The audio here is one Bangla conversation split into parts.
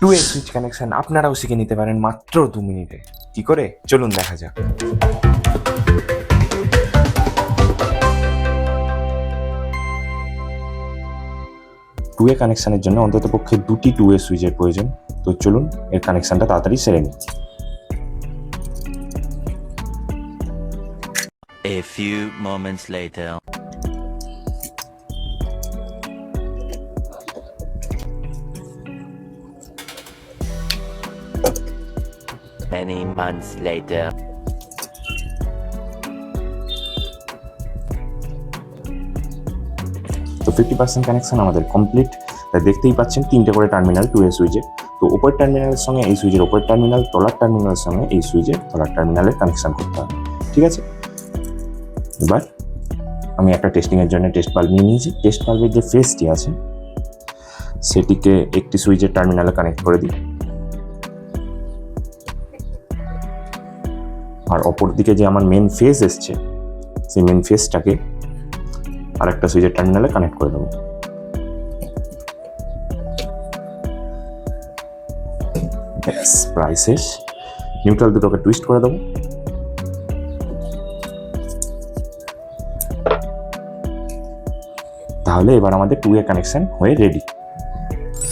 2 সুইচ কানেকশন আপনারাও শিখে নিতে পারেন মাত্র 2 মিনিটে। কি করে চলুন দেখা যাক। 2 কানেকশনের জন্য অন্ততপক্ষে 2টি 2 সুইচের প্রয়োজন। তো চলুন এর কানেকশনটা তাড়াতাড়ি সেরে নিই। A few moments later. Many months later. তো 50% কানেকশন আমাদের কমপ্লিট। তাই দেখতেই পাচ্ছেন 3টে করে টার্মিনাল 2 সুইচে। তো উপরের টার্মিনালের সঙ্গে এই সুইচের উপরের টার্মিনাল, তলার টার্মিনালের সঙ্গে এই সুইচের তলার টার্মিনালের কানেকশন করতে হবে। ঠিক আছে, এবার আমি একটা টেস্টিংয়ের জন্য টেস্ট বাল্ব নিয়ে নিয়েছি। টেস্ট বাল্বের যে ফেসটি আছে সেটিকে একটি সুইচের টার্মিনালে কানেক্ট করে দিই, আর অপর দিকে যে আমার মেন ফেস এসছে সেই মেন ফেসটাকে আরেকটা সুইচের টার্মিনালে কানেক্ট করে দেবো। প্রায় শেষ। নিউট্রাল দুটোকে টুইস্ট করে দেবো। তাহলে এবার আমাদের 2 কানেকশন হয়ে রেডি।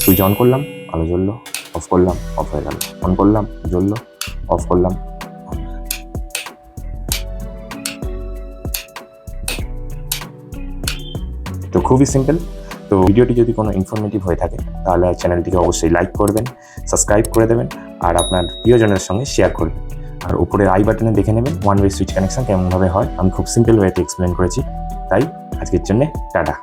সুইচ অন করলাম, আলো জ্বললো, অফ করলাম, অফ হয়ে গেল, অন করলাম, জ্বললো, অফ করলাম। তো খুবই সিম্পল। তো ভিডিওটি যদি কোনো ইনফরমেটিভ হয়ে থাকে তাহলে চ্যানেলটিকে অবশ্যই লাইক করবেন, সাবস্ক্রাইব করে দেবেন, আর আপনার প্রিয়জনের সঙ্গে শেয়ার করবেন। আর উপরে আই বাটনে দেখে নেবেন 1 ওয়ে সুইচ কানেকশন কেমনভাবে হয়। আমি খুব সিম্পল ওয়েতে এক্সপ্লেন করেছি। তাই আজকের জন্য টাটা।